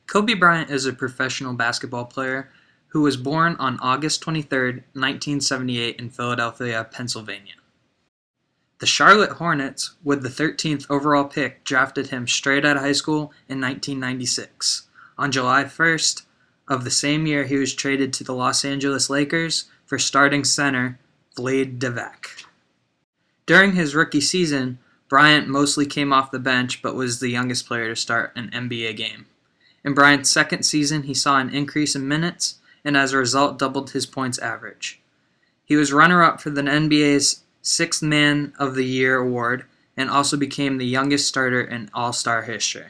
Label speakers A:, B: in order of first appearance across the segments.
A: Kobe Bryant is a professional basketball player who was born on August 23, 1978 in Philadelphia, Pennsylvania. The Charlotte Hornets, with the 13th overall pick, drafted him straight out of high school in 1996. On July 1st of the same year, he was traded to the Los Angeles Lakers for starting center Vlade Divac. During his rookie season, Bryant mostly came off the bench but was the youngest player to start an NBA game. In Bryant's second season, he saw an increase in minutes and as a result doubled his points average. He was runner-up for the NBA's Sixth Man of the Year award and also became the youngest starter in All-Star history.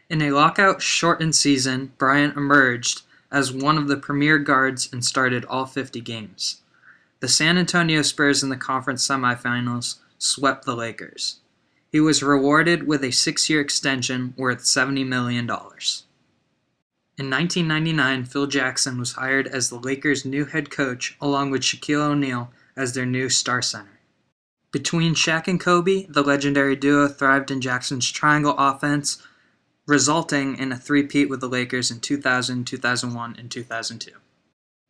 A: In a lockout-shortened season, Bryant emerged as one of the premier guards and started all 50 games. The San Antonio Spurs in the conference semifinals swept the Lakers. He was rewarded with a 6-year extension worth $70 million. In 1999, Phil Jackson was hired as the Lakers' new head coach along with Shaquille O'Neal as their new star center. Between Shaq and Kobe, the legendary duo thrived in Jackson's triangle offense, resulting in a three-peat with the Lakers in 2000, 2001, and 2002.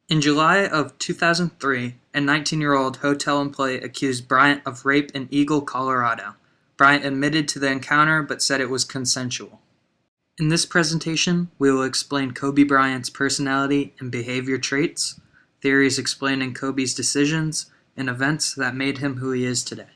A: In July of 2003, a 19-year-old hotel employee accused Bryant of rape in Eagle, Colorado. Bryant admitted to the encounter but said it was consensual. In this presentation, we will explain Kobe Bryant's personality and behavior traits, theories explaining Kobe's decisions, and events that made him who he is today.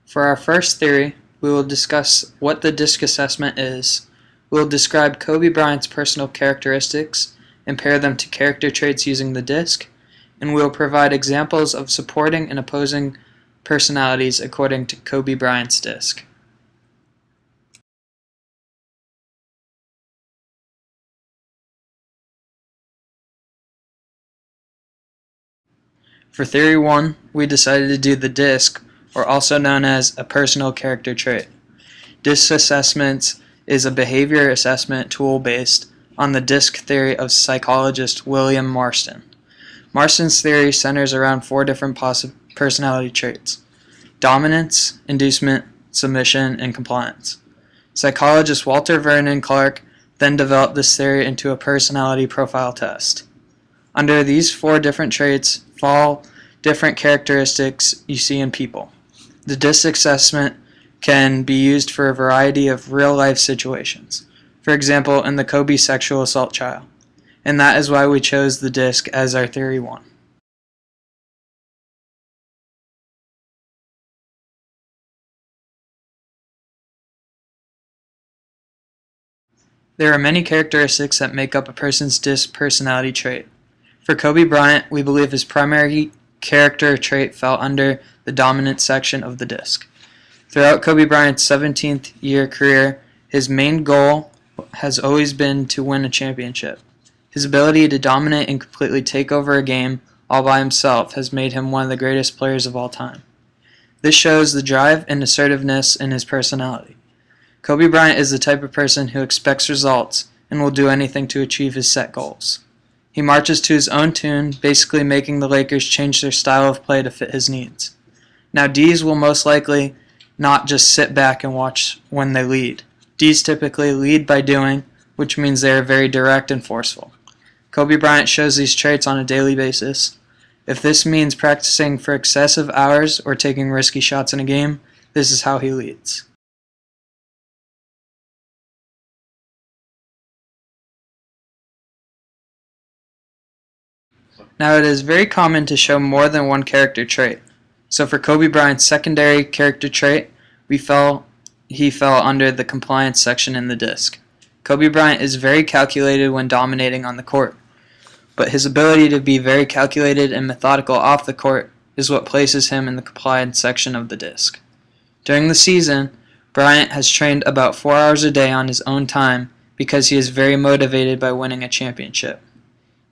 A: For our first theory, we will discuss what the DISC assessment is. We will describe Kobe Bryant's personal characteristics and pair them to character traits using the DISC, and we will provide examples of supporting and opposing personalities according to Kobe Bryant's DISC. For Theory 1, we decided to do the DISC, or also known as a personal character trait. DISC assessments is a behavior assessment tool based on the DISC theory of psychologist William Marston. Marston's theory centers around 4 different personality traits: dominance, inducement, submission, and compliance. Psychologist Walter Vernon Clark then developed this theory into a personality profile test. Under these 4 different traits fall different characteristics you see in people. The DISC assessment can be used for a variety of real-life situations, for example, in the Kobe sexual assault trial, and that is why we chose the DISC as our Theory 1. There are many characteristics that make up a person's DISC personality trait. For Kobe Bryant, we believe his primary character trait fell under the dominant section of the DISC. Throughout Kobe Bryant's 17th-year career, his main goal has always been to win a championship. His ability to dominate and completely take over a game all by himself has made him one of the greatest players of all time. This shows the drive and assertiveness in his personality. Kobe Bryant is the type of person who expects results and will do anything to achieve his set goals. He marches to his own tune, basically making the Lakers change their style of play to fit his needs. Now, Ds will most likely not just sit back and watch when they lead. Ds typically lead by doing, which means they are very direct and forceful. Kobe Bryant shows these traits on a daily basis. If this means practicing for excessive hours or taking risky shots in a game, this is how he leads. Now, it is very common to show more than one character trait. So for Kobe Bryant's secondary character trait, he fell under the compliance section in the DISC. Kobe Bryant is very calculated when dominating on the court, but his ability to be very calculated and methodical off the court is what places him in the compliance section of the DISC. During the season, Bryant has trained about 4 hours a day on his own time because he is very motivated by winning a championship.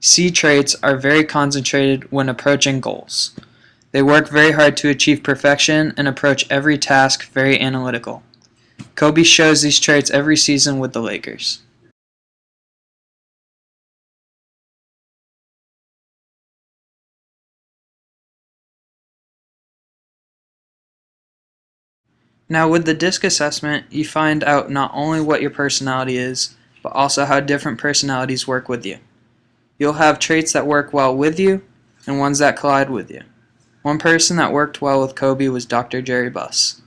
A: C traits are very concentrated when approaching goals. They work very hard to achieve perfection and approach every task very analytical. Kobe shows these traits every season with the Lakers. Now, with the DISC assessment, you find out not only what your personality is, but also how different personalities work with you. You'll have traits that work well with you and ones that collide with you. One person that worked well with Kobe was Dr. Jerry Buss.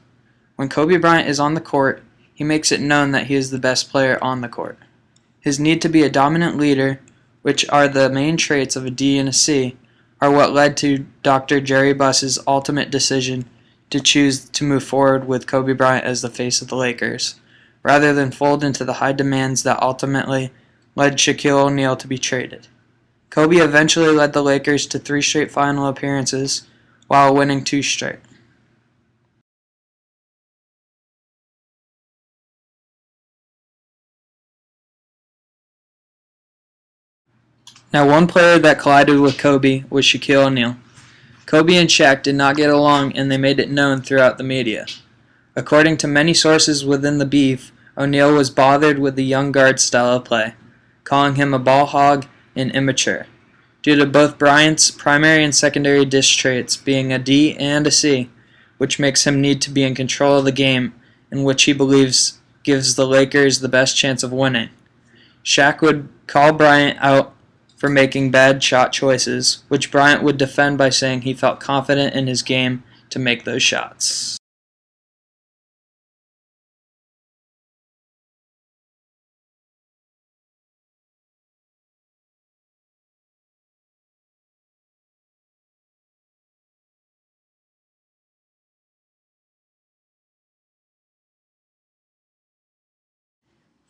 A: When Kobe Bryant is on the court, he makes it known that he is the best player on the court. His need to be a dominant leader, which are the main traits of a D and a C, are what led to Dr. Jerry Buss's ultimate decision to choose to move forward with Kobe Bryant as the face of the Lakers, rather than fold into the high demands that ultimately led Shaquille O'Neal to be traded. Kobe eventually led the Lakers to 3 straight final appearances, while winning 2 straight. Now, one player that collided with Kobe was Shaquille O'Neal. Kobe and Shaq did not get along, and they made it known throughout the media. According to many sources within the beef, O'Neal was bothered with the young guard's style of play, calling him a ball hog and immature, due to both Bryant's primary and secondary dish traits being a D and a C, which makes him need to be in control of the game, in which he believes gives the Lakers the best chance of winning. Shaq would call Bryant out for making bad shot choices, which Bryant would defend by saying he felt confident in his game to make those shots.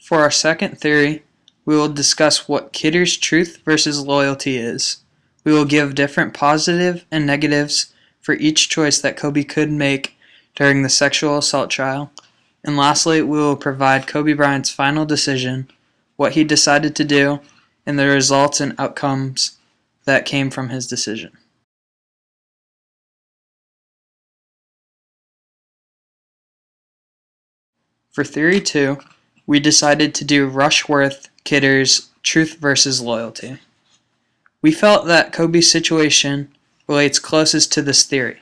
A: For our second theory, we will discuss what Kidder's truth versus loyalty is. We will give different positive and negatives for each choice that Kobe could make during the sexual assault trial. And lastly, we will provide Kobe Bryant's final decision, what he decided to do, and the results and outcomes that came from his decision. For Theory 2, we decided to do Rushworth Kidder's truth versus loyalty. We felt that Kobe's situation relates closest to this theory.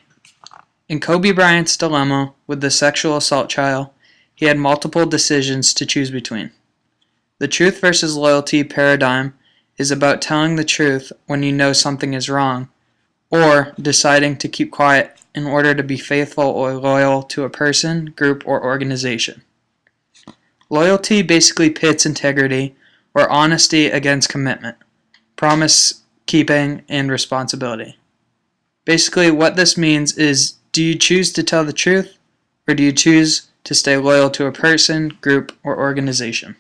A: In Kobe Bryant's dilemma with the sexual assault trial, he had multiple decisions to choose between. The truth versus loyalty paradigm is about telling the truth when you know something is wrong, or deciding to keep quiet in order to be faithful or loyal to a person, group, or organization. Loyalty basically pits integrity or honesty against commitment, promise keeping, and responsibility. Basically, what this means is, do you choose to tell the truth, or do you choose to stay loyal to a person, group, or organization?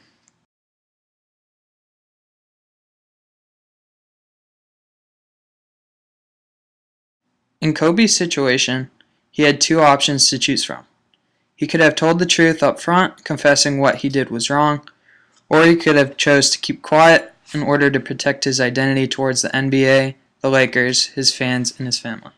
A: In Kobe's situation, he had 2 options to choose from. He could have told the truth up front, confessing what he did was wrong, or he could have chose to keep quiet in order to protect his identity towards the NBA, the Lakers, his fans, and his family.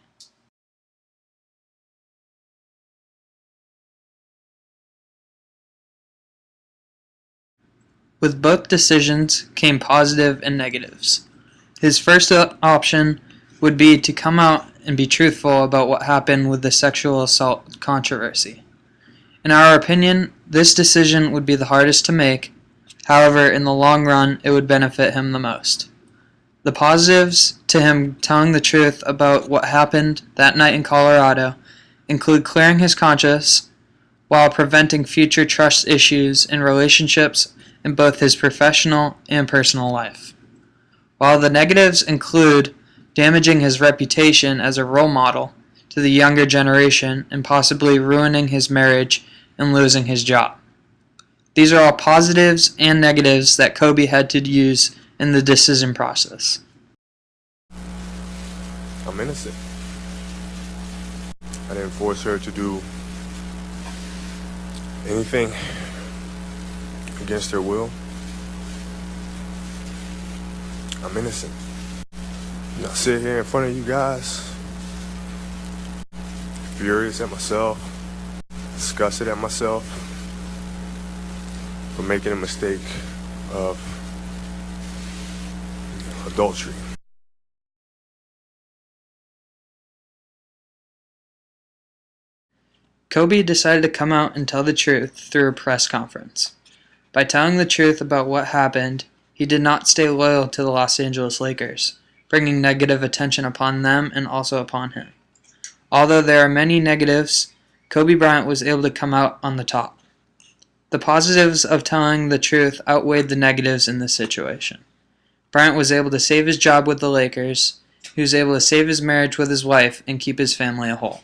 A: With both decisions came positive and negatives. His first option would be to come out and be truthful about what happened with the sexual assault controversy. In our opinion, this decision would be the hardest to make. However, in the long run, it would benefit him the most. The positives to him telling the truth about what happened that night in Colorado include clearing his conscience while preventing future trust issues in relationships in both his professional and personal life. While the negatives include damaging his reputation as a role model to the younger generation and possibly ruining his marriage and losing his job. These are all positives and negatives that Kobe had to use in the decision process.
B: I'm innocent. I didn't force her to do anything against her will. I'm innocent. I sit here in front of you guys, furious at myself, disgusted at myself for making a mistake of adultery.
A: Kobe decided to come out and tell the truth through a press conference. By telling the truth about what happened, he did not stay loyal to the Los Angeles Lakers, bringing negative attention upon them and also upon him. Although there are many negatives, Kobe Bryant was able to come out on the top. The positives of telling the truth outweighed the negatives in this situation. Bryant was able to save his job with the Lakers. He was able to save his marriage with his wife and keep his family whole.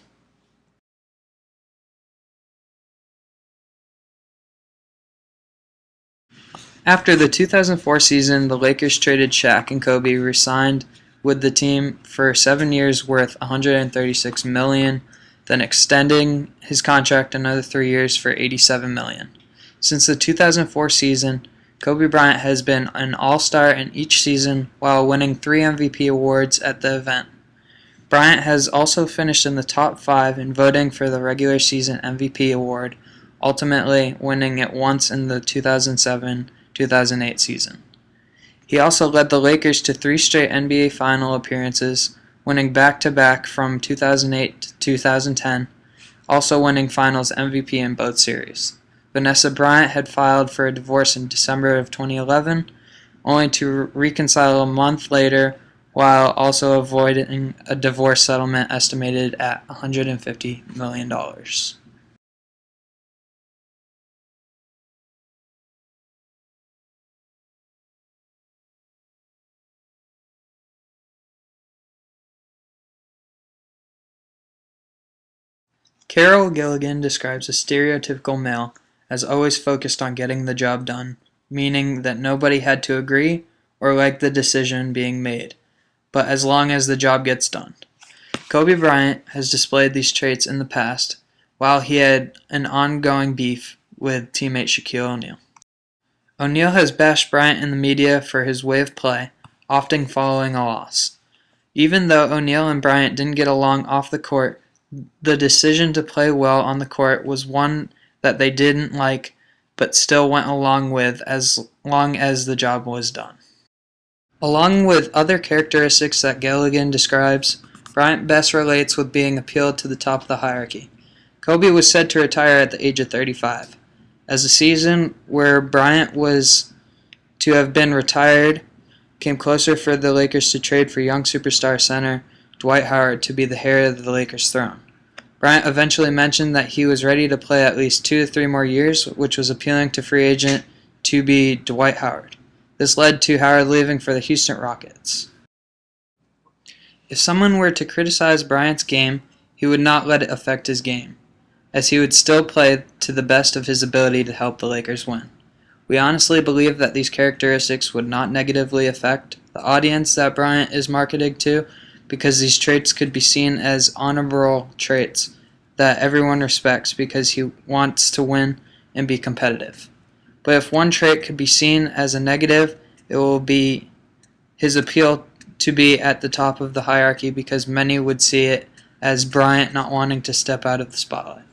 A: After the 2004 season, the Lakers traded Shaq, and Kobe re-signed with the team for 7 years worth $136 million, then extending his contract another 3 years for $87 million. Since the 2004 season, Kobe Bryant has been an all-star in each season while winning 3 MVP awards at the event. Bryant has also finished in the top 5 in voting for the regular season MVP award, ultimately winning it once in the 2007-2008 season. He also led the Lakers to 3 straight NBA Final appearances, winning back-to-back from 2008 to 2010, also winning Finals MVP in both series. Vanessa Bryant had filed for a divorce in December of 2011, only to reconcile a month later while also avoiding a divorce settlement estimated at $150 million. Carol Gilligan describes a stereotypical male as always focused on getting the job done, meaning that nobody had to agree or like the decision being made, but as long as the job gets done. Kobe Bryant has displayed these traits in the past, while he had an ongoing beef with teammate Shaquille O'Neal. O'Neal has bashed Bryant in the media for his way of play, often following a loss. Even though O'Neal and Bryant didn't get along off the court, the decision to play well on the court was one that they didn't like but still went along with as long as the job was done. Along with other characteristics that Gilligan describes, Bryant best relates with being appealed to the top of the hierarchy. Kobe was said to retire at the age of 35. As the season where Bryant was to have been retired came closer for the Lakers to trade for young superstar center Dwight Howard to be the heir of the Lakers' throne. Bryant eventually mentioned that he was ready to play at least 2 to 3 more years, which was appealing to free agent to be Dwight Howard. This led to Howard leaving for the Houston Rockets. If someone were to criticize Bryant's game, he would not let it affect his game, as he would still play to the best of his ability to help the Lakers win. We honestly believe that these characteristics would not negatively affect the audience that Bryant is marketing to, because these traits could be seen as honorable traits that everyone respects because he wants to win and be competitive. But if one trait could be seen as a negative, it will be his appeal to be at the top of the hierarchy because many would see it as Bryant not wanting to step out of the spotlight.